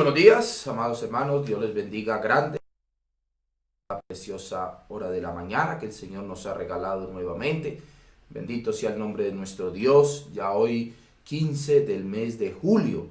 buenos días, amados hermanos. Dios les bendiga grande. La preciosa hora de la mañana que el Señor nos ha regalado nuevamente. Bendito sea el nombre de nuestro Dios. Ya hoy 15 del mes de julio.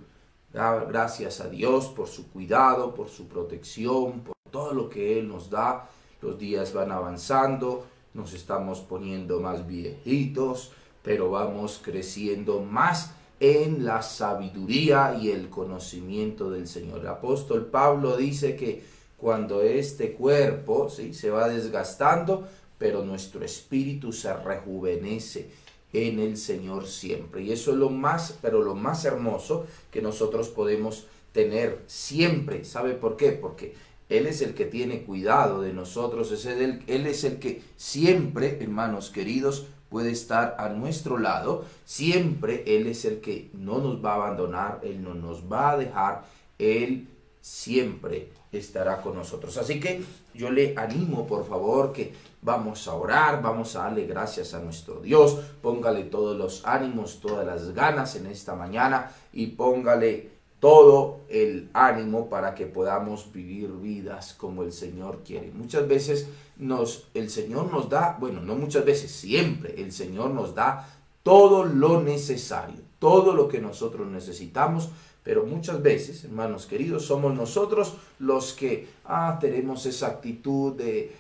Gracias a Dios por su cuidado, por su protección, por todo lo que Él nos da. Los días van avanzando, nos estamos poniendo más viejitos, pero vamos creciendo más en la sabiduría y el conocimiento del Señor. El apóstol Pablo dice que cuando este cuerpo se va desgastando, pero nuestro espíritu se rejuvenece en el Señor siempre. Y eso es lo más, pero lo más hermoso que nosotros podemos tener siempre. ¿Sabe por qué? Porque Él es el que tiene cuidado de nosotros. Él es el que siempre, hermanos queridos, puede estar a nuestro lado. Siempre Él es el que no nos va a abandonar, Él no nos va a dejar, Él siempre estará con nosotros. Así que yo le animo, por favor, que vamos a orar, vamos a darle gracias a nuestro Dios. Póngale todos los ánimos, todas las ganas en esta mañana y póngale todo el ánimo para que podamos vivir vidas como el Señor quiere. Muchas veces el Señor nos da, bueno, no muchas veces, siempre el Señor nos da todo lo necesario, todo lo que nosotros necesitamos, pero muchas veces, hermanos queridos, somos nosotros los que tenemos esa actitud de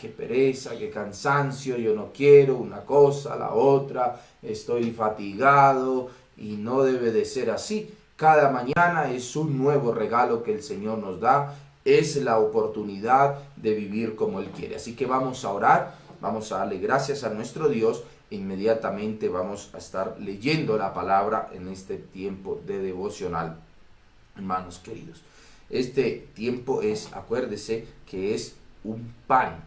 qué pereza, qué cansancio, yo no quiero una cosa, la otra, estoy fatigado, y no debe de ser así. Cada mañana es un nuevo regalo que el Señor nos da, es la oportunidad de vivir como Él quiere. Así que vamos a orar, vamos a darle gracias a nuestro Dios. Inmediatamente vamos a estar leyendo la palabra en este tiempo de devocional, hermanos queridos. Este tiempo es, acuérdese que es un pan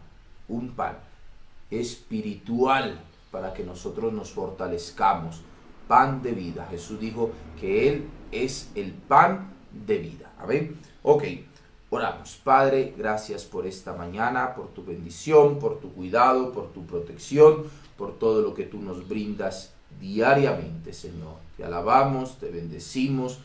espiritual para que nosotros nos fortalezcamos. Pan de vida. Jesús dijo que Él es el pan de vida. Amén. Ok, oramos. Padre, gracias por esta mañana, por tu bendición, por tu cuidado, por tu protección, por todo lo que tú nos brindas diariamente, Señor. Te alabamos, te bendecimos,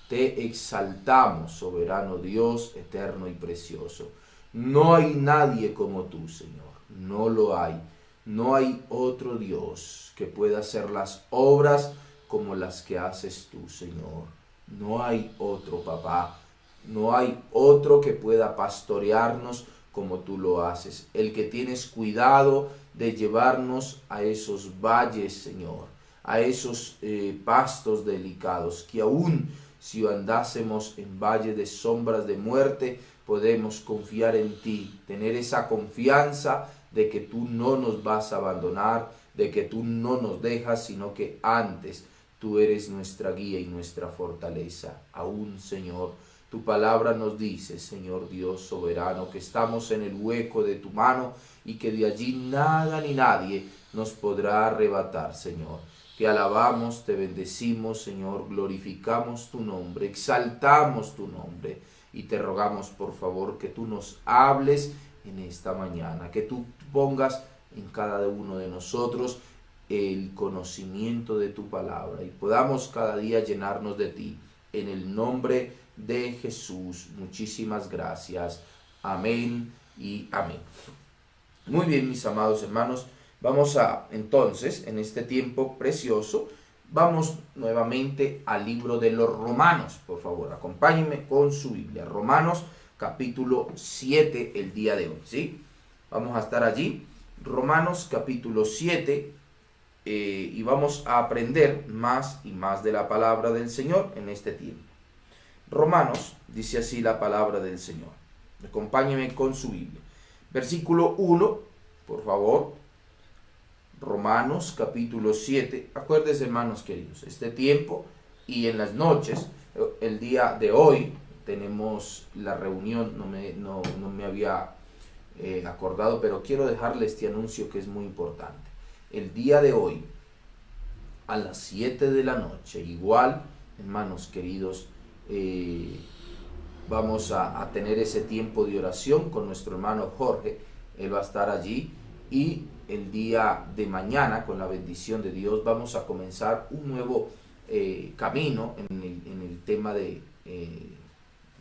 te exaltamos, soberano Dios, eterno y precioso. No hay nadie como tú, Señor. No lo hay. No hay otro Dios que pueda hacer las obras como las que haces tú, Señor. No hay otro, papá. No hay otro que pueda pastorearnos como tú lo haces. El que tienes cuidado de llevarnos a esos valles, Señor, a esos pastos delicados, que aún si andásemos en valle de sombras de muerte, podemos confiar en ti, tener esa confianza de que tú no nos vas a abandonar, de que tú no nos dejas, sino que antes tú eres nuestra guía y nuestra fortaleza. Aún, Señor, tu palabra nos dice, Señor Dios soberano, que estamos en el hueco de tu mano y que de allí nada ni nadie nos podrá arrebatar, Señor. Te alabamos, te bendecimos, Señor, glorificamos tu nombre, exaltamos tu nombre y te rogamos, por favor, que tú nos hables en esta mañana, que tú pongas en cada uno de nosotros el conocimiento de tu palabra y podamos cada día llenarnos de ti. En el nombre de Jesús, muchísimas gracias. Amén y amén. Muy bien, mis amados hermanos, vamos a entonces, en este tiempo precioso, vamos nuevamente al libro de los Romanos. Por favor, acompáñenme con su Biblia. Romanos capítulo 7 el día de hoy, ¿sí? Vamos a estar allí, Romanos capítulo 7, y vamos a aprender más y más de la palabra del Señor en este tiempo. Romanos, dice así la palabra del Señor. Acompáñenme con su Biblia. Versículo 1, por favor. Romanos capítulo 7. Acuérdense, hermanos queridos, este tiempo y en las noches, el día de hoy, tenemos la reunión, no me había acordado, pero quiero dejarle este anuncio que es muy importante. El día de hoy, a las 7 de la noche, igual, hermanos queridos, vamos a tener ese tiempo de oración con nuestro hermano Jorge. Él va a estar allí y el día de mañana, con la bendición de Dios, vamos a comenzar un nuevo camino en el tema de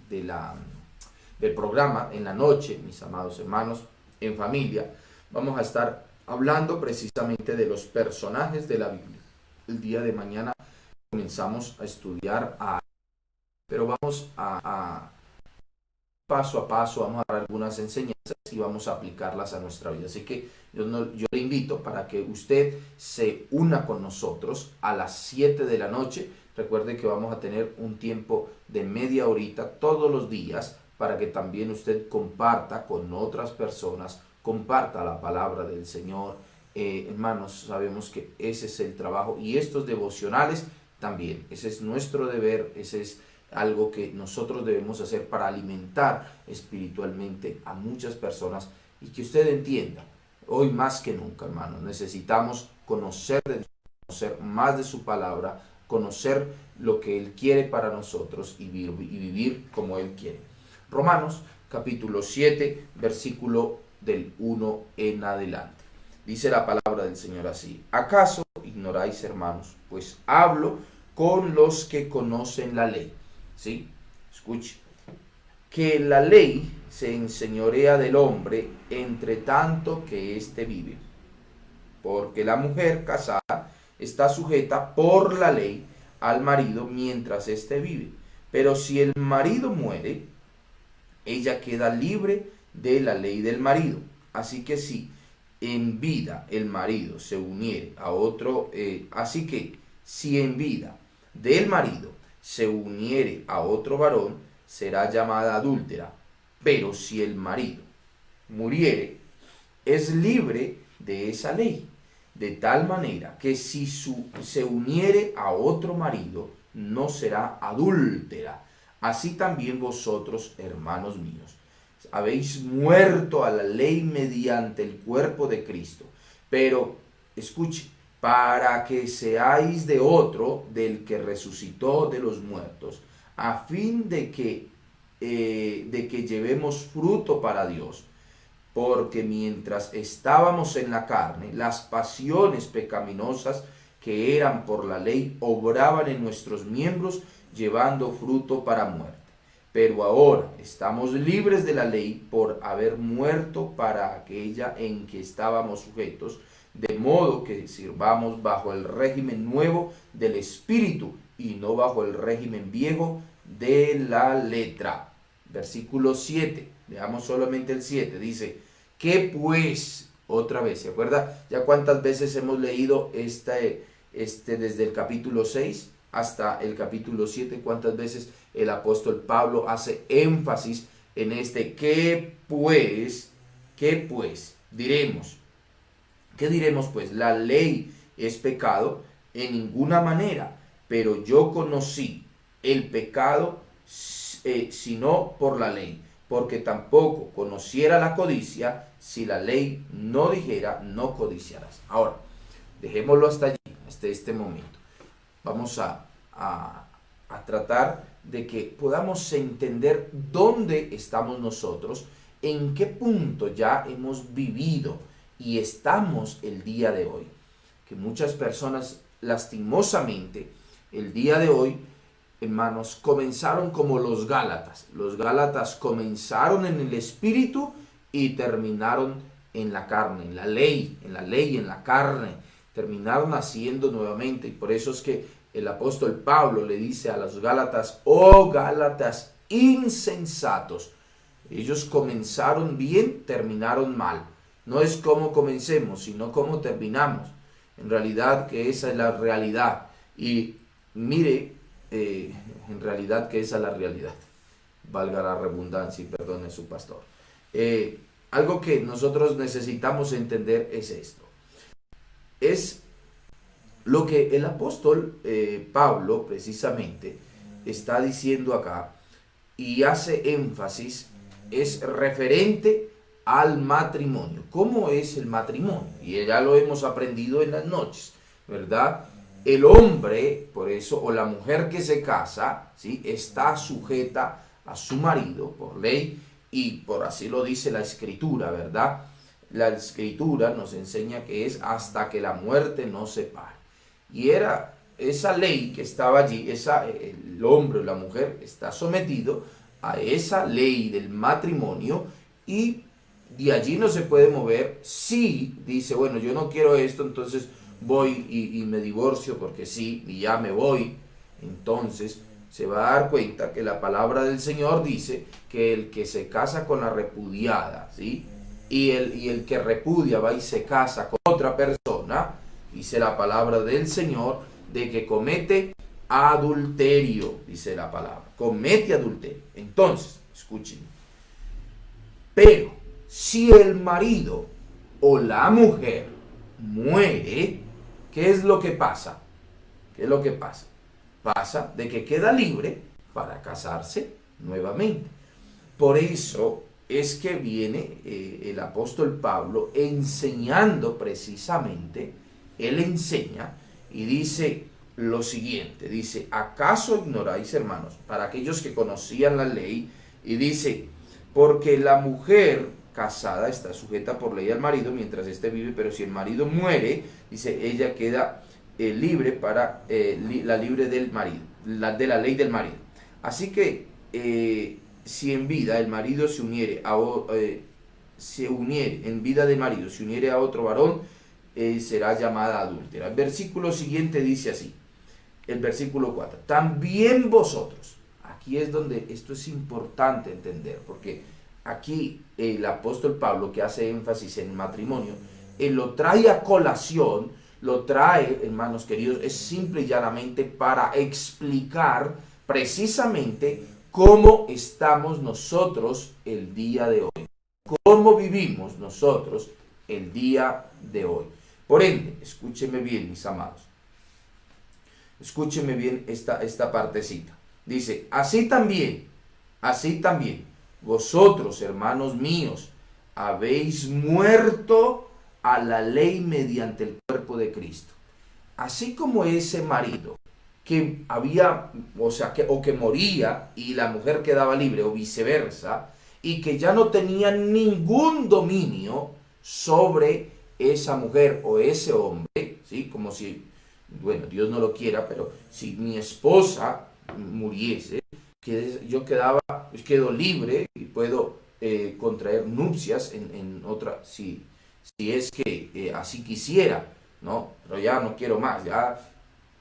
del programa en la noche, mis amados hermanos, en familia, vamos a estar hablando precisamente de los personajes de la Biblia. El día de mañana comenzamos a estudiar pero vamos a paso a paso, vamos a dar algunas enseñanzas y vamos a aplicarlas a nuestra vida. Así que yo le invito para que usted se una con nosotros a las 7 de la noche. Recuerde que vamos a tener un tiempo de media horita todos los días para que también usted comparta con otras personas, comparta la palabra del Señor. Hermanos, sabemos que ese es el trabajo y estos devocionales también, ese es nuestro deber, ese es algo que nosotros debemos hacer para alimentar espiritualmente a muchas personas y que usted entienda, hoy más que nunca, hermanos, necesitamos conocer más de su palabra, conocer lo que Él quiere para nosotros y vivir como Él quiere. Romanos capítulo 7, versículo del 1 en adelante. Dice la palabra del Señor así: ¿Acaso ignoráis, hermanos? Pues hablo con los que conocen la ley. ¿Sí? Escuche. Que la ley se enseñorea del hombre entre tanto que éste vive. Porque la mujer casada está sujeta por la ley al marido mientras éste vive. Pero si el marido muere, ella queda libre de la ley del marido. Así que si en vida el marido se uniere a otro, así que si en vida del marido se uniere a otro varón, será llamada adúltera. Pero si el marido muriere, es libre de esa ley. De tal manera que si se uniere a otro marido, no será adúltera. Así también vosotros, hermanos míos, habéis muerto a la ley mediante el cuerpo de Cristo. Pero, escuche, para que seáis de otro, del que resucitó de los muertos, a fin de que llevemos fruto para Dios. Porque mientras estábamos en la carne, las pasiones pecaminosas que eran por la ley obraban en nuestros miembros, llevando fruto para muerte. Pero ahora estamos libres de la ley por haber muerto para aquella en que estábamos sujetos, de modo que sirvamos bajo el régimen nuevo del Espíritu y no bajo el régimen viejo de la letra. Versículo 7, veamos solamente el 7, dice: ¿qué pues? Otra vez, ¿se acuerda? Ya cuántas veces hemos leído desde el capítulo 6 hasta el capítulo 7, cuántas veces el apóstol Pablo hace énfasis en ¿qué pues? ¿Qué pues? Diremos. ¿Qué diremos pues? La ley es pecado en ninguna manera, pero yo conocí el pecado sino por la ley, porque tampoco conociera la codicia si la ley no dijera no codiciarás. Ahora, dejémoslo hasta allí, hasta este momento. Vamos a tratar de que podamos entender dónde estamos nosotros, en qué punto ya hemos vivido y estamos el día de hoy. Que muchas personas, lastimosamente, el día de hoy, hermanos, comenzaron como los Gálatas. Los Gálatas comenzaron en el espíritu y terminaron en la carne, en la ley, en la carne. Terminaron haciendo nuevamente. Y por eso es que el apóstol Pablo le dice a los Gálatas: oh Gálatas insensatos. Ellos comenzaron bien, terminaron mal. No es cómo comencemos, sino cómo terminamos. En realidad que esa es la realidad. Y mire, en realidad que esa es la realidad. Valga la redundancia y perdone su pastor. Algo que nosotros necesitamos entender es esto. Es lo que el apóstol Pablo precisamente está diciendo acá y hace énfasis, es referente al matrimonio. ¿Cómo es el matrimonio? Y ya lo hemos aprendido en las noches, ¿verdad? El hombre, por eso, o la mujer que se casa, ¿sí?, está sujeta a su marido por ley y por así lo dice la Escritura, ¿verdad? La Escritura nos enseña que es hasta que la muerte nos separe. Y era esa ley que estaba allí, el hombre o la mujer está sometido a esa ley del matrimonio y de allí no se puede mover. Si dice, bueno, yo no quiero esto, entonces voy y me divorcio porque sí, y ya me voy, entonces se va a dar cuenta que la palabra del Señor dice que el que se casa con la repudiada, ¿sí? Y el que repudia va y se casa con otra persona, dice la palabra del Señor, de que comete adulterio, dice la palabra, comete adulterio. Entonces, escuchen, pero si el marido o la mujer muere, ¿qué es lo que pasa? ¿Qué es lo que pasa? Pasa de que queda libre para casarse nuevamente. Por eso es que viene el apóstol Pablo enseñando precisamente, él enseña y dice lo siguiente, dice, ¿acaso ignoráis, hermanos, para aquellos que conocían la ley? Y dice, porque la mujer casada está sujeta por ley al marido mientras éste vive, pero si el marido muere, dice, ella queda libre para la libre del marido, de la ley del marido. Así que si en vida el marido se uniere en vida del marido, se uniere a otro varón, será llamada adúltera. El versículo siguiente dice así, el versículo 4, también vosotros, aquí es donde esto es importante entender, porque aquí el apóstol Pablo, que hace énfasis en el matrimonio, él lo trae a colación, lo trae, hermanos queridos, es simple y llanamente para explicar precisamente cómo estamos nosotros el día de hoy, cómo vivimos nosotros el día de hoy. Por ende, escúcheme bien, mis amados, escúcheme bien esta partecita. Dice, así también, vosotros, hermanos míos, habéis muerto a la ley mediante el cuerpo de Cristo. Así como ese marido que había, o que moría y la mujer quedaba libre, o viceversa, y que ya no tenía ningún dominio sobre esa mujer o ese hombre, ¿sí? Como si, bueno, Dios no lo quiera, pero si mi esposa muriese, yo quedo libre y puedo contraer nupcias en otra, si es que así quisiera, ¿no? Pero ya no quiero más, ya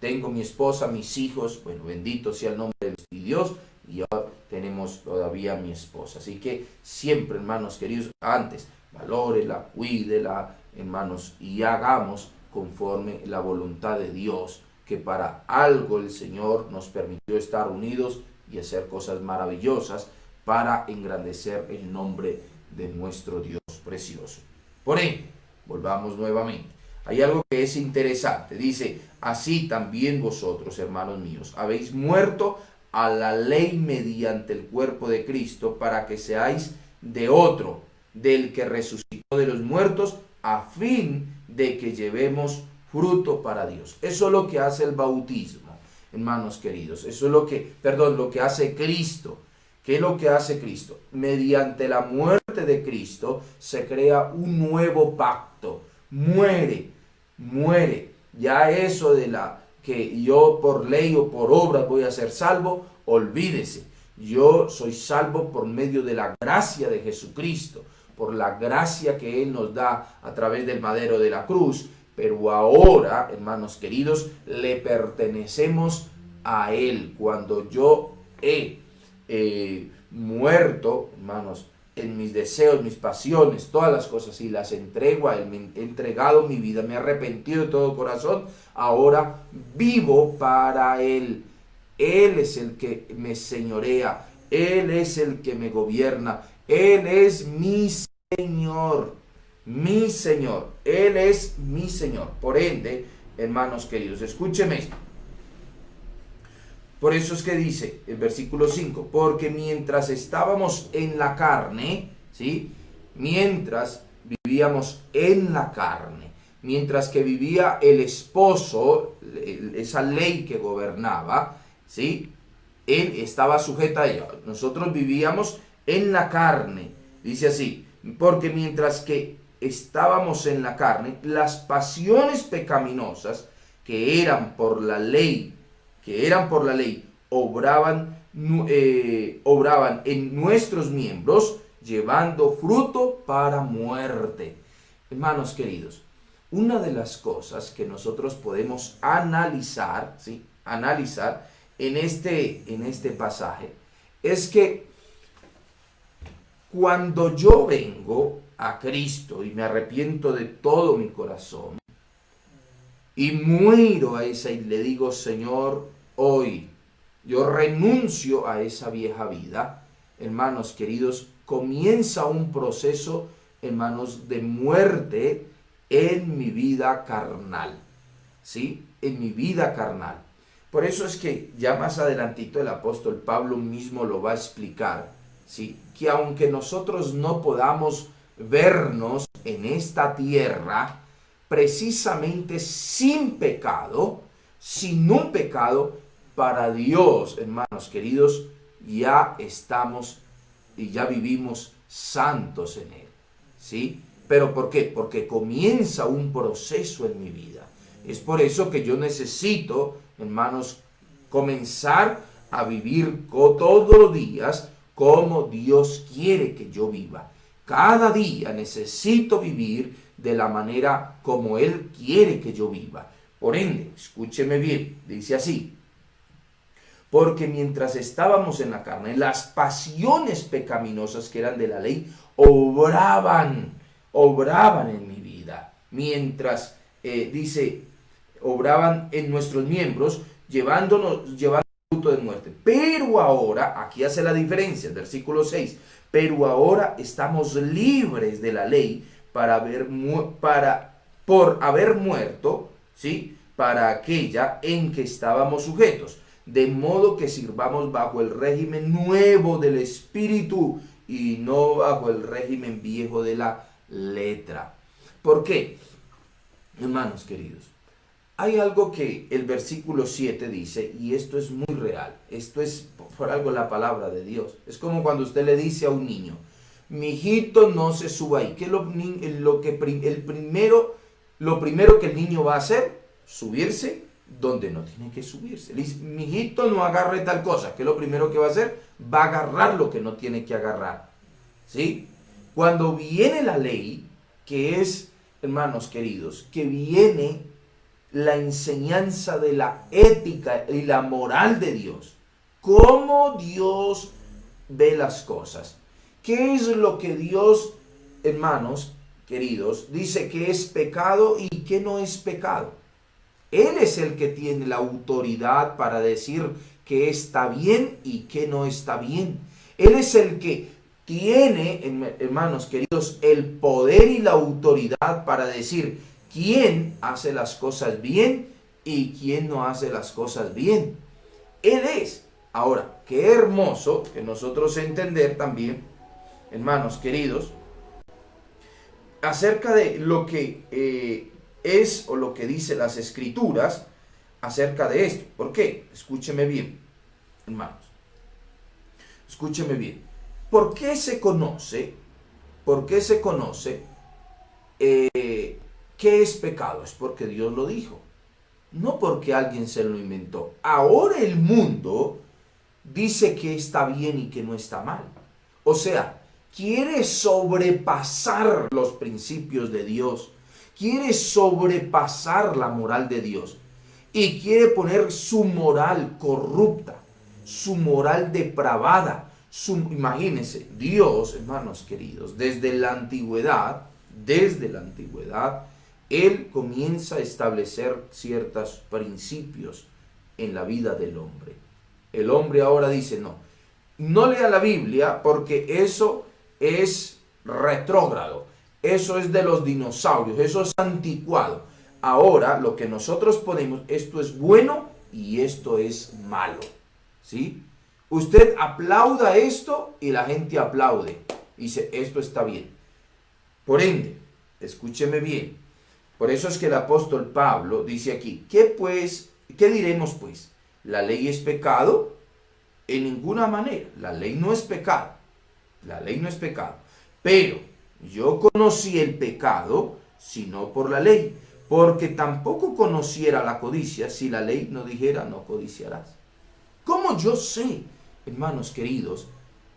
tengo mi esposa, mis hijos, bueno, bendito sea el nombre de Dios, y ahora tenemos todavía mi esposa. Así que siempre, hermanos queridos, antes, valórela, cuídela, hermanos, y hagamos conforme la voluntad de Dios, que para algo el Señor nos permitió estar unidos y hacer cosas maravillosas para engrandecer el nombre de nuestro Dios precioso. Por ende, volvamos nuevamente. Hay algo que es interesante. Dice, así también vosotros, hermanos míos, habéis muerto a la ley mediante el cuerpo de Cristo, para que seáis de otro, del que resucitó de los muertos, a fin de que llevemos fruto para Dios. Eso es lo que hace el bautismo, hermanos queridos. Eso es lo que hace Cristo. ¿Qué es lo que hace Cristo? Mediante la muerte de Cristo se crea un nuevo pacto. Muere. Ya eso de que yo por ley o por obra voy a ser salvo, olvídese. Yo soy salvo por medio de la gracia de Jesucristo, por la gracia que Él nos da a través del madero de la cruz. Pero ahora, hermanos queridos, le pertenecemos a Él. Cuando yo he muerto, hermanos, en mis deseos, mis pasiones, todas las cosas, y las entrego a Él, me he entregado mi vida, me he arrepentido de todo corazón, ahora vivo para Él. Él es el que me señorea, Él es el que me gobierna, Él es mi Señor, Él es mi Señor. Por ende, hermanos queridos, escúcheme esto. Por eso es que dice el versículo 5, porque mientras estábamos en la carne, ¿sí? Mientras vivíamos en la carne, mientras que vivía el esposo, esa ley que gobernaba, ¿sí? Él estaba sujeta a ella. Nosotros vivíamos en la carne, dice así, porque mientras que estábamos en la carne, las pasiones pecaminosas que eran por la ley, obraban obraban en nuestros miembros, llevando fruto para muerte. Hermanos queridos, una de las cosas que nosotros podemos analizar, ¿sí? Analizar en este pasaje es que cuando yo vengo a Cristo y me arrepiento de todo mi corazón y muero a esa y le digo, Señor, hoy yo renuncio a esa vieja vida, hermanos queridos, comienza un proceso, hermanos, de muerte en mi vida carnal, ¿sí? En mi vida carnal. Por eso es que ya más adelantito el apóstol Pablo mismo lo va a explicar, ¿sí? Que aunque nosotros no podamos vernos en esta tierra, precisamente sin pecado, sin un pecado, para Dios, hermanos queridos, ya estamos y ya vivimos santos en Él, ¿sí? ¿Pero por qué? Porque comienza un proceso en mi vida. Es por eso que yo necesito, hermanos, comenzar a vivir todos los días como Dios quiere que yo viva. Cada día necesito vivir de la manera como Él quiere que yo viva. Por ende, escúcheme bien, dice así: porque mientras estábamos en la carne, las pasiones pecaminosas que eran de la ley obraban en mi vida. Mientras, obraban en nuestros miembros, llevando fruto de muerte. Pero ahora, aquí hace la diferencia, el versículo 6, pero ahora estamos libres de la ley por haber muerto, ¿sí? Para aquella en que estábamos sujetos, de modo que sirvamos bajo el régimen nuevo del Espíritu y no bajo el régimen viejo de la letra. ¿Por qué? Hermanos queridos, hay algo que el versículo 7 dice, y esto es muy real, esto es por algo la palabra de Dios. Es como cuando usted le dice a un niño, mi hijito, no se suba ahí. ¿Qué es lo primero que el niño va a hacer? Subirse donde no tiene que subirse. Le dice, mi hijito, no agarre tal cosa. ¿Qué es lo primero que va a hacer? Va a agarrar lo que no tiene que agarrar, ¿sí? Cuando viene la ley, que es, hermanos queridos, que viene la enseñanza de la ética y la moral de Dios, cómo Dios ve las cosas. ¿Qué es lo que Dios, hermanos queridos, dice que es pecado y que no es pecado? Él es el que tiene la autoridad para decir que está bien y que no está bien. Él es el que tiene, hermanos queridos, el poder y la autoridad para decir quién hace las cosas bien y quién no hace las cosas bien. Él es. Ahora, qué hermoso que nosotros entender también, hermanos queridos, acerca de lo que es o lo que dice las Escrituras acerca de esto. ¿Por qué? Escúcheme bien, hermanos. Escúcheme bien. ¿Por qué se conoce qué es pecado? Es porque Dios lo dijo. No porque alguien se lo inventó. Ahora el mundo dice que está bien y que no está mal. O sea, quiere sobrepasar los principios de Dios. Quiere sobrepasar la moral de Dios. Y quiere poner su moral corrupta, su moral depravada. Imagínense, Dios, hermanos queridos, desde la antigüedad, Él comienza a establecer ciertos principios en la vida del hombre. El hombre ahora dice, no lea la Biblia porque eso es retrógrado, eso es de los dinosaurios, eso es anticuado. Ahora lo que nosotros ponemos, esto es bueno y esto es malo, ¿sí? Usted aplauda esto y la gente aplaude, dice, esto está bien. Por ende, escúcheme bien, por eso es que el apóstol Pablo dice aquí, ¿qué diremos pues? ¿La ley es pecado? En ninguna manera, la ley no es pecado, pero yo conocí el pecado, sino por la ley, porque tampoco conociera la codicia si la ley no dijera no codiciarás. ¿Cómo yo sé hermanos queridos,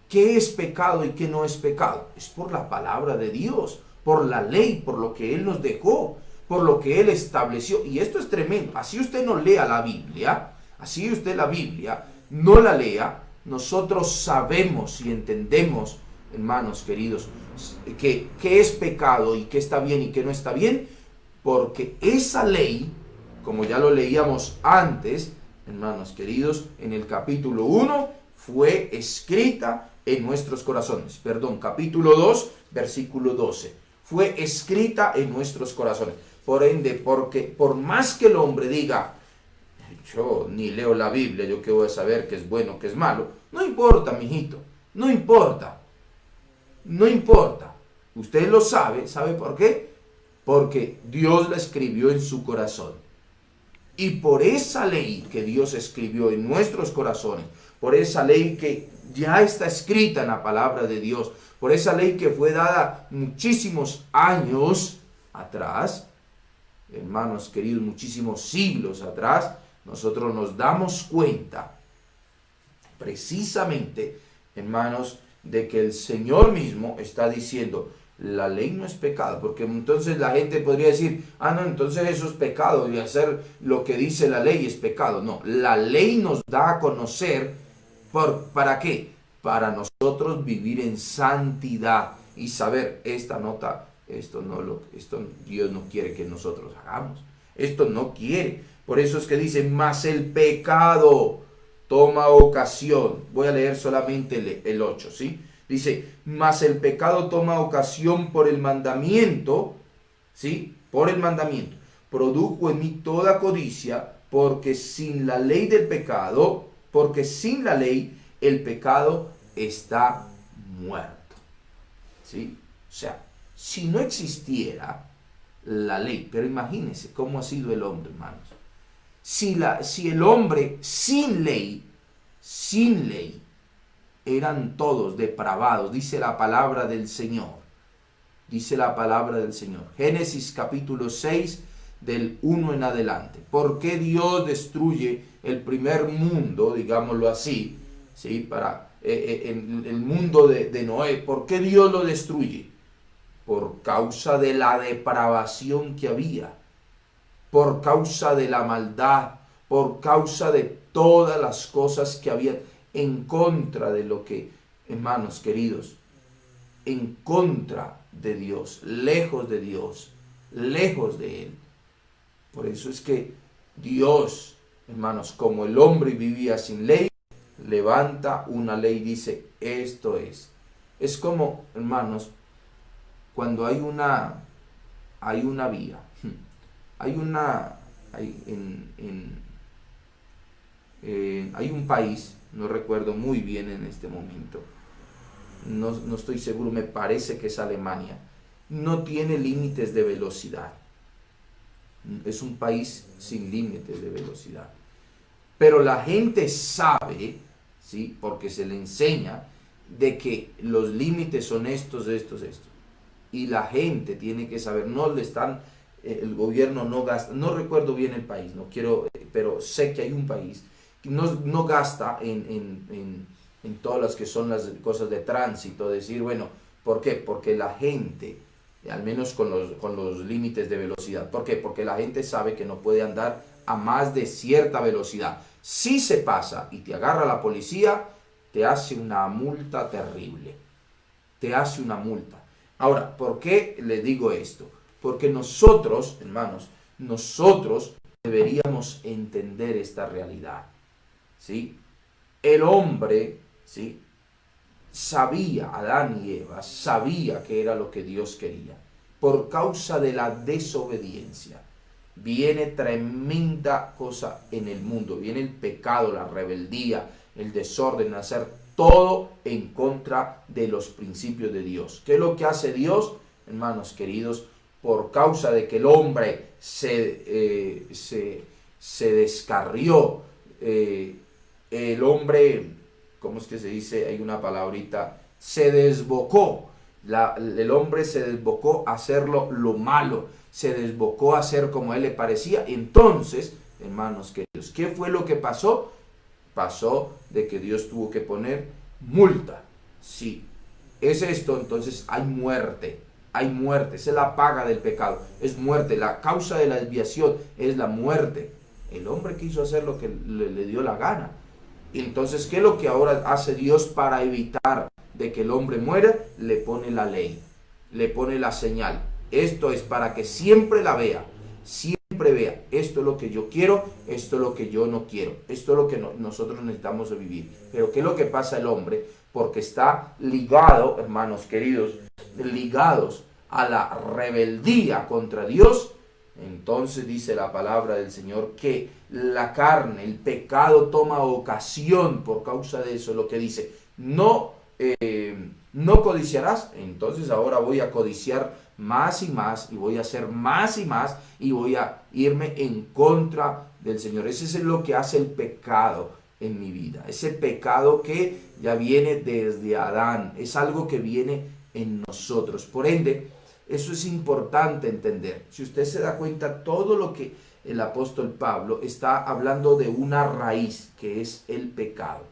qué es pecado y qué no es pecado. Es por la palabra de Dios, por la ley, por lo que Él nos dejó, por lo que Él estableció. Y esto es tremendo. Así usted no lea la Biblia, así usted la Biblia no la lea, nosotros sabemos y entendemos, hermanos queridos, que qué es pecado y qué está bien y qué no está bien, porque esa ley, como ya lo leíamos antes, hermanos queridos, en el capítulo 1, fue escrita en nuestros corazones. Perdón, capítulo 2, versículo 12. Fue escrita en nuestros corazones. Por ende, porque por más que el hombre diga, yo ni leo la Biblia, yo qué voy a saber qué es bueno, qué es malo, no importa, mijito, no importa. No importa. Usted lo sabe, ¿sabe por qué? Porque Dios la escribió en su corazón. Y por esa ley que Dios escribió en nuestros corazones, por esa ley que ya está escrita en la palabra de Dios, por esa ley que fue dada muchísimos años atrás, hermanos queridos, muchísimos siglos atrás, nosotros nos damos cuenta precisamente, hermanos, de que el Señor mismo está diciendo, la ley no es pecado, porque entonces la gente podría decir, no, entonces eso es pecado y hacer lo que dice la ley es pecado. No, la ley nos da a conocer, ¿para qué? Para nosotros vivir en santidad y saber, esta nota, esto Dios no quiere que nosotros hagamos, esto no quiere. Por eso es que dice, más el pecado toma ocasión. Voy a leer solamente el 8, ¿sí? Dice, mas el pecado toma ocasión por el mandamiento, ¿sí? Por el mandamiento. Produjo en mí toda codicia, porque sin la ley del pecado, porque sin la ley el pecado está muerto, ¿sí? O sea, si no existiera la ley, pero imagínense cómo ha sido el hombre, hermanos. Si el hombre sin ley, eran todos depravados, dice la palabra del Señor. Dice la palabra del Señor. Génesis capítulo 6, del 1 en adelante. ¿Por qué Dios destruye el primer mundo, digámoslo así, ¿sí? En el mundo de Noé? ¿Por qué Dios lo destruye? Por causa de la depravación que había, por causa de la maldad, por causa de todas las cosas que había en contra de lo que, hermanos queridos, en contra de Dios, lejos de Dios, lejos de Él. Por eso es que Dios, hermanos, como el hombre vivía sin ley, levanta una ley y dice, esto es. Es como, hermanos, cuando hay una vía, hay un país, no recuerdo muy bien en este momento, no estoy seguro, me parece que es Alemania, no tiene límites de velocidad. Es un país sin límites de velocidad. Pero la gente sabe, ¿sí? Porque se le enseña de que los límites son estos. Y la gente tiene que saber, el gobierno no gasta, no recuerdo bien el país, no quiero, pero sé que hay un país que no gasta en todas las que son las cosas de tránsito, decir, bueno, ¿por qué? Porque la gente, al menos con los límites de velocidad, ¿por qué? Porque la gente sabe que no puede andar a más de cierta velocidad. Si se pasa y te agarra la policía, te hace una multa terrible, te hace una multa. Ahora, ¿por qué le digo esto? Porque nosotros, hermanos, nosotros deberíamos entender esta realidad, ¿sí? El hombre, ¿sí? Sabía, Adán y Eva, sabía que era lo que Dios quería. Por causa de la desobediencia, viene tremenda cosa en el mundo. Viene el pecado, la rebeldía, el desorden, hacer todo en contra de los principios de Dios. ¿Qué es lo que hace Dios, hermanos queridos? Por causa de que el hombre se descarrió, el hombre, ¿cómo es que se dice? Hay una palabrita, se desbocó. El hombre se desbocó a hacer lo malo, se desbocó a hacer como a él le parecía. Entonces, hermanos queridos, ¿qué fue lo que pasó? pasó de que Dios tuvo que poner multa. Si es esto, entonces hay muerte. Hay muerte, esa es la paga del pecado, es muerte. La causa de la desviación es la muerte. El hombre quiso hacer lo que le dio la gana. Entonces, ¿qué es lo que ahora hace Dios para evitar de que el hombre muera? Le pone la ley, le pone la señal. Esto es para que siempre la vea, siempre vea. Esto es lo que yo quiero, esto es lo que yo no quiero. Esto es lo que nosotros necesitamos vivir. Pero ¿qué es lo que pasa el hombre? Porque está ligado, hermanos queridos, ligados a la rebeldía contra Dios. Entonces dice la palabra del Señor que la carne, el pecado toma ocasión por causa de eso. Lo que dice, no codiciarás. Entonces ahora voy a codiciar más y más, y voy a hacer más y más, y voy a irme en contra del Señor. Ese es lo que hace el pecado en mi vida. Ese pecado que ya viene desde Adán. Es algo que viene en nosotros. Por ende, eso es importante entender. Si usted se da cuenta, todo lo que el apóstol Pablo está hablando de una raíz, que es el pecado.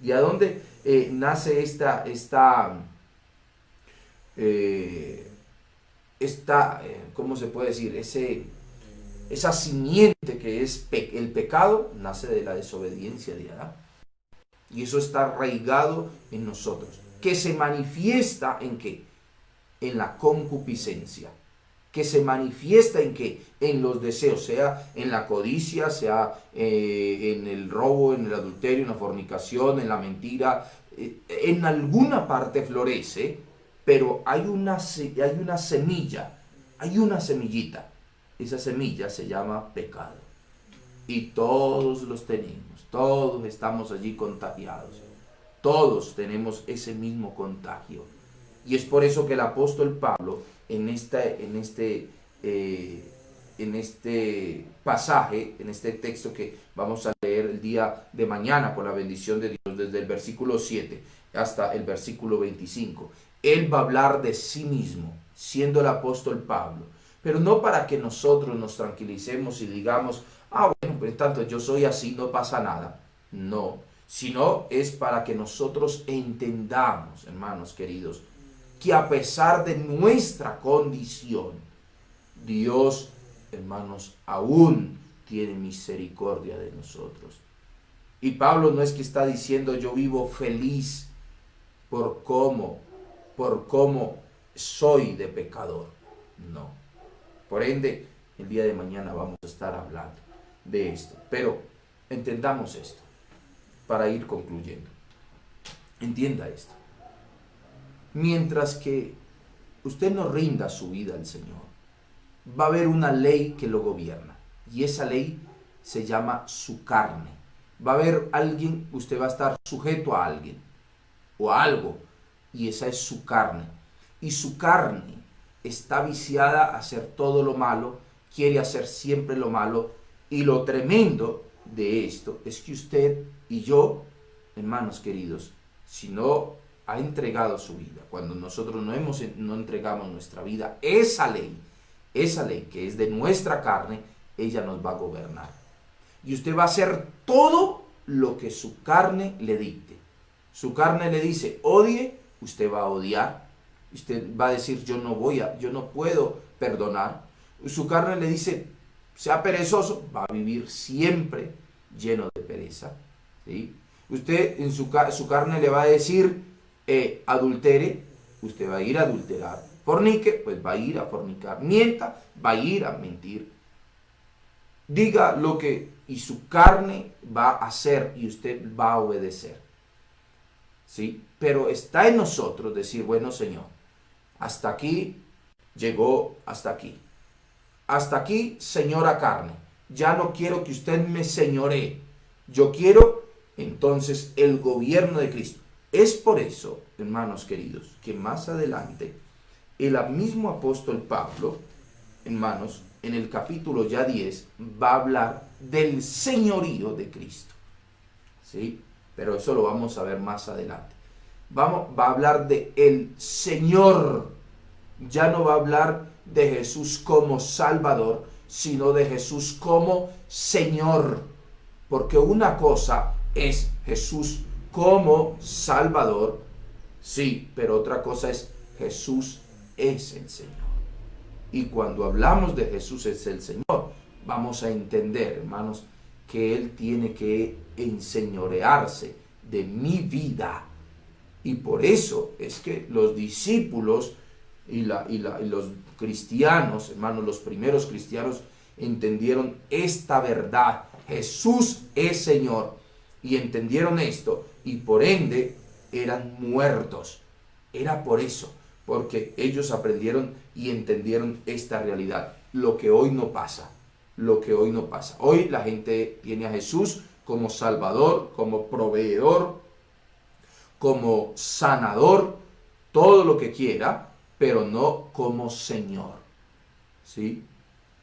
¿Y a dónde nace esta ¿cómo se puede decir? Esa simiente que es el pecado, nace de la desobediencia de Adán. Y eso está arraigado en nosotros. Que se manifiesta en ¿qué? En la concupiscencia, que se manifiesta en ¿qué? En los deseos, sea en la codicia, sea en el robo, en el adulterio, en la fornicación, en la mentira. En alguna parte florece, pero hay una semilla, hay una semillita. Esa semilla se llama pecado. Y todos los tenemos, todos estamos allí contagiados. Todos tenemos ese mismo contagio. Y es por eso que el apóstol Pablo, en este pasaje, en este texto que vamos a leer el día de mañana con la bendición de Dios, desde el versículo 7 hasta el versículo 25, él va a hablar de sí mismo, siendo el apóstol Pablo, pero no para que nosotros nos tranquilicemos y digamos, bueno, pues tanto yo soy así, no pasa nada. No, sino es para que nosotros entendamos, hermanos queridos, que a pesar de nuestra condición, Dios, hermanos, aún tiene misericordia de nosotros. Y Pablo no es que está diciendo yo vivo feliz por cómo soy de pecador. No. Por ende, el día de mañana vamos a estar hablando de esto. Pero entendamos esto para ir concluyendo. Entienda esto. Mientras que usted no rinda su vida al Señor, va a haber una ley que lo gobierna. Y esa ley se llama su carne. Va a haber alguien, usted va a estar sujeto a alguien o a algo. Y esa es su carne. Y su carne está viciada a hacer todo lo malo, quiere hacer siempre lo malo. Y lo tremendo de esto es que usted y yo, hermanos queridos, si no ha entregado su vida, cuando nosotros no entregamos nuestra vida, esa ley que es de nuestra carne, ella nos va a gobernar. Y usted va a hacer todo lo que su carne le dicte. Su carne le dice, odie, usted va a odiar. Usted va a decir, yo no puedo perdonar. Su carne le dice, sea perezoso, va a vivir siempre lleno de pereza. ¿Sí? Usted en su carne le va a decir, adultere, usted va a ir a adulterar. Fornique, pues va a ir a fornicar. Mienta, va a ir a mentir. Diga lo que y su carne va a hacer y usted va a obedecer. ¿Sí? Pero está en nosotros decir, bueno, Señor, hasta aquí llegó, hasta aquí. Hasta aquí, señora carne. Ya no quiero que usted me señoree. Yo quiero entonces el gobierno de Cristo. Es por eso, hermanos queridos, que más adelante el mismo apóstol Pablo, hermanos, en el capítulo ya 10, va a hablar del señorío de Cristo. ¿Sí? Pero eso lo vamos a ver más adelante. Va a hablar de el Señor. Ya no va a hablar de Jesús como Salvador, sino de Jesús como Señor. Porque una cosa es Jesús como Salvador, sí, pero otra cosa es Jesús es el Señor. Y cuando hablamos de Jesús es el Señor, vamos a entender, hermanos, que Él tiene que enseñorearse de mi vida. Y por eso es que los discípulos y los cristianos, hermanos, los primeros cristianos entendieron esta verdad. Jesús es Señor. Y entendieron esto y por ende eran muertos. Era por eso, porque ellos aprendieron y entendieron esta realidad. Lo que hoy no pasa, lo que hoy no pasa. Hoy la gente tiene a Jesús como Salvador, como proveedor, como sanador, todo lo que quiera, pero no como Señor. ¿Sí?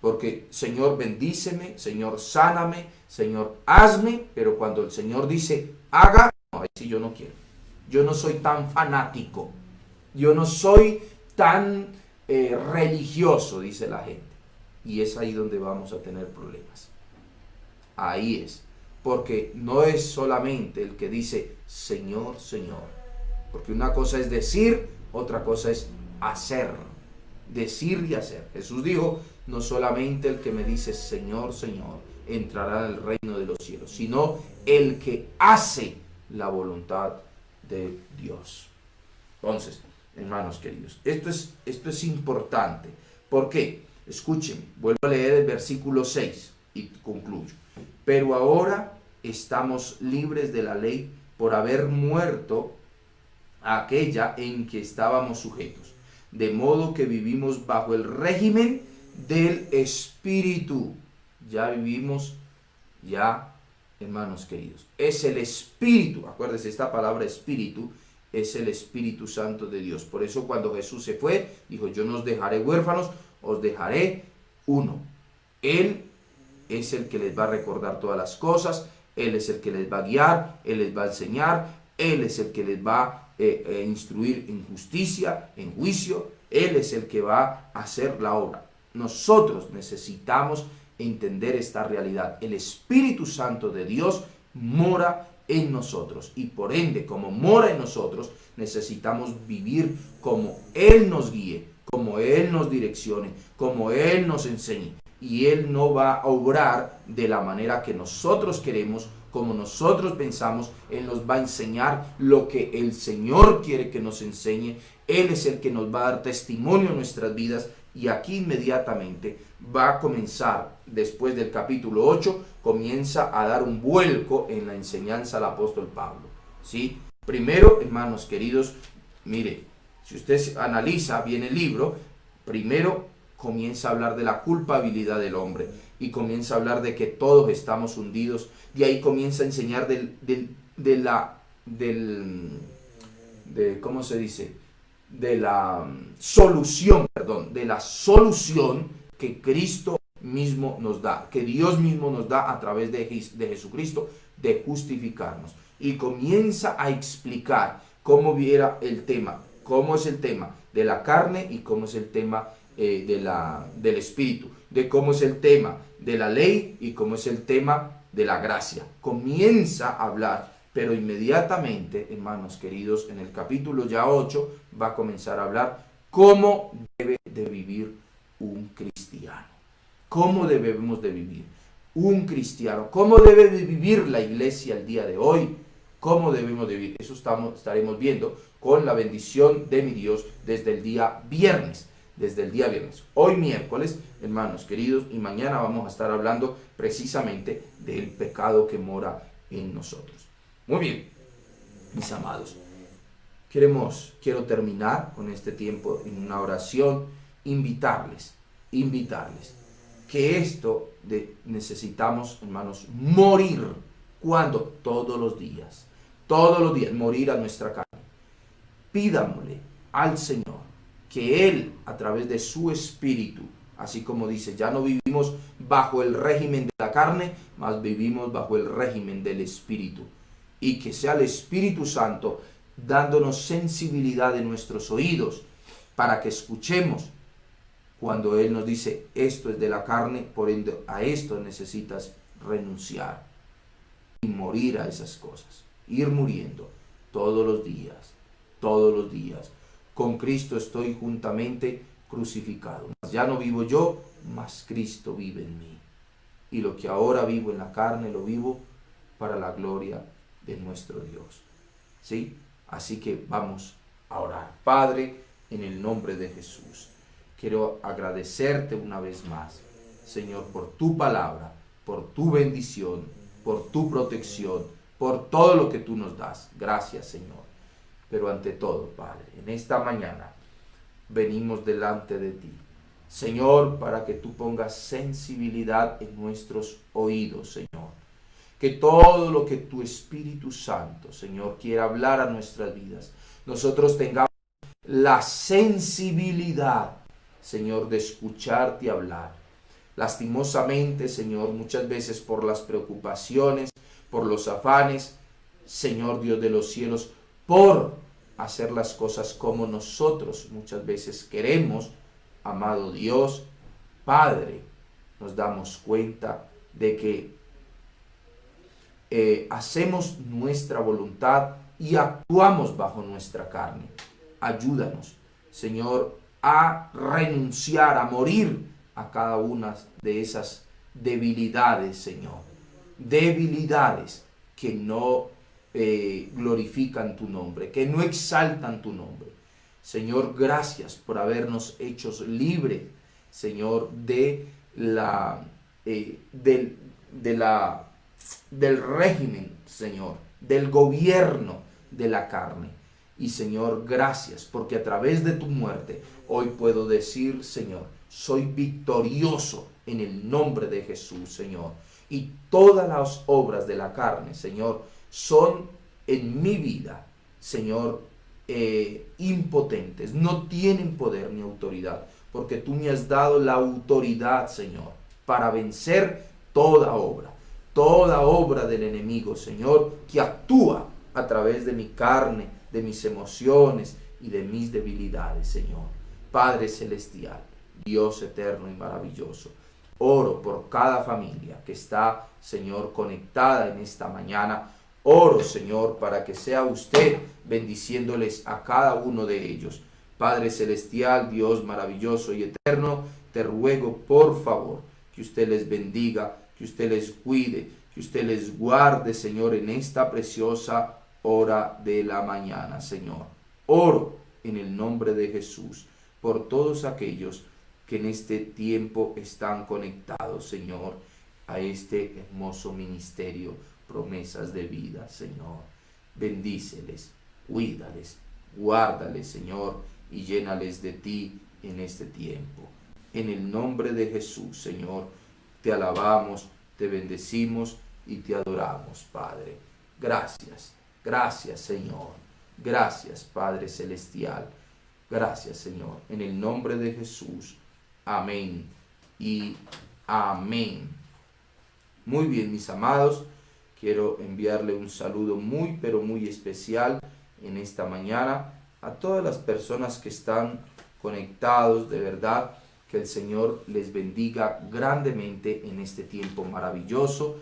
Porque Señor bendíceme, Señor sáname, Señor hazme, pero cuando el Señor dice haga, no, ahí sí yo no quiero. Yo no soy tan fanático, yo no soy tan religioso, dice la gente. Y es ahí donde vamos a tener problemas. Ahí es. Porque no es solamente el que dice Señor, Señor. Porque una cosa es decir, otra cosa es hacer. Decir y hacer. Jesús dijo, no solamente el que me dice Señor, Señor, entrará en el reino de los cielos, sino el que hace la voluntad de Dios. Entonces, hermanos queridos, esto es importante. ¿Por qué? Escúchenme, vuelvo a leer el versículo 6 y concluyo. Pero ahora estamos libres de la ley por haber muerto a aquella en que estábamos sujetos. De modo que vivimos bajo el régimen del Espíritu. Ya vivimos, hermanos queridos. Es el Espíritu, acuérdense, esta palabra Espíritu es el Espíritu Santo de Dios. Por eso cuando Jesús se fue, dijo, yo no os dejaré huérfanos, os dejaré uno. Él es el que les va a recordar todas las cosas, Él es el que les va a guiar, Él les va a enseñar, Él es el que les va a instruir en justicia, en juicio, Él es el que va a hacer la obra. Nosotros necesitamos entender esta realidad. El Espíritu Santo de Dios mora en nosotros y por ende, como mora en nosotros, necesitamos vivir como Él nos guíe, como Él nos direccione, como Él nos enseñe. Y Él no va a obrar de la manera que nosotros queremos, como nosotros pensamos. Él nos va a enseñar lo que el Señor quiere que nos enseñe. Él es el que nos va a dar testimonio en nuestras vidas. Y aquí inmediatamente va a comenzar, después del capítulo 8, comienza a dar un vuelco en la enseñanza del apóstol Pablo. ¿Sí? Primero, hermanos queridos, mire, si usted analiza bien el libro, primero comienza a hablar de la culpabilidad del hombre y comienza a hablar de que todos estamos hundidos. De ahí comienza a enseñar ¿cómo se dice? De la solución, de la solución que Cristo mismo nos da, que Dios mismo nos da a través de Jesucristo, de justificarnos. Y comienza a explicar cómo viera el tema, cómo es el tema de la carne y cómo es el tema del Espíritu, de cómo es el tema de la ley y cómo es el tema de la gracia. Comienza a hablar, pero inmediatamente, hermanos queridos, en el capítulo ya 8 va a comenzar a hablar cómo debe de vivir un cristiano. ¿Cómo debemos de vivir un cristiano? ¿Cómo debe de vivir la iglesia el día de hoy? ¿Cómo debemos de vivir? Eso estaremos viendo con la bendición de mi Dios desde el día viernes. Desde el día viernes. Hoy miércoles, hermanos queridos, y mañana vamos a estar hablando precisamente del pecado que mora en nosotros. Muy bien, mis amados. Quiero terminar con este tiempo en una oración, invitarles, que necesitamos, hermanos, morir. ¿Cuándo? Todos los días, morir a nuestra carne. Pídamosle al Señor que Él, a través de su Espíritu, así como dice, ya no vivimos bajo el régimen de la carne, mas vivimos bajo el régimen del Espíritu. Y que sea el Espíritu Santo dándonos sensibilidad en nuestros oídos para que escuchemos cuando Él nos dice, esto es de la carne, por ende a esto necesitas renunciar. y morir a esas cosas. Ir muriendo todos los días, todos los días. Con Cristo estoy juntamente crucificado. Ya no vivo yo, mas Cristo vive en mí. Y lo que ahora vivo en la carne, lo vivo para la gloria de nuestro Dios. ¿Sí? Así que vamos a orar. Padre, en el nombre de Jesús, quiero agradecerte una vez más, Señor, por tu palabra, por tu bendición, por tu protección, por todo lo que tú nos das. Gracias, Señor. Pero ante todo, Padre, en esta mañana venimos delante de ti, Señor, para que tú pongas sensibilidad en nuestros oídos, Señor. Que todo lo que tu Espíritu Santo, Señor, quiera hablar a nuestras vidas, nosotros tengamos la sensibilidad, Señor, de escucharte hablar. Lastimosamente, Señor, muchas veces por las preocupaciones, por los afanes, Señor Dios de los cielos, por hacer las cosas como nosotros muchas veces queremos, amado Dios, Padre, nos damos cuenta de que hacemos nuestra voluntad y actuamos bajo nuestra carne. Ayúdanos, Señor, a renunciar, a morir a cada una de esas debilidades, Señor. Debilidades que no glorifican tu nombre, que no exaltan tu nombre. Señor, gracias por habernos hecho libres, Señor, del régimen, Señor, del gobierno de la carne. Y Señor, gracias porque a través de tu muerte hoy puedo decir, Señor, soy victorioso en el nombre de Jesús, Señor. Y todas las obras de la carne, Señor, son en mi vida, Señor, impotentes, no tienen poder ni autoridad, porque tú me has dado la autoridad, Señor, para vencer toda obra del enemigo, Señor, que actúa a través de mi carne, de mis emociones y de mis debilidades, Señor. Padre celestial, Dios eterno y maravilloso, oro por cada familia que está, Señor, conectada en esta mañana. Oro, Señor, para que sea usted bendiciéndoles a cada uno de ellos. Padre celestial, Dios maravilloso y eterno, te ruego por favor que usted les bendiga, que usted les cuide, que usted les guarde, Señor, en esta preciosa hora de la mañana, Señor. Oro en el nombre de Jesús por todos aquellos que en este tiempo están conectados, Señor, a este hermoso ministerio, Promesas de Vida, Señor. Bendíceles, cuídales, guárdales, Señor, y llénales de ti en este tiempo. En el nombre de Jesús, Señor, te alabamos, te bendecimos y te adoramos, Padre. Gracias, gracias, Señor. Gracias, Padre celestial. Gracias, Señor. En el nombre de Jesús. Amén y amén. Muy bien, mis amados. Quiero enviarle un saludo muy, pero muy especial en esta mañana a todas las personas que están conectados. De verdad, que el Señor les bendiga grandemente en este tiempo maravilloso.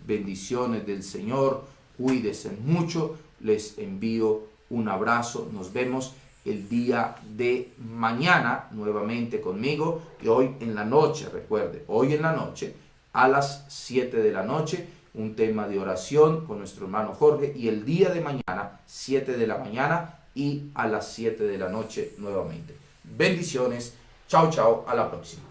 Bendiciones del Señor. Cuídense mucho. Les envío un abrazo. Nos vemos el día de mañana nuevamente conmigo. Y hoy en la noche, recuerde, hoy en la noche a las 7 de la noche, un tema de oración con nuestro hermano Jorge. Y el día de mañana, 7 de la mañana y a las 7 de la noche nuevamente. Bendiciones. Chao, chao. A la próxima.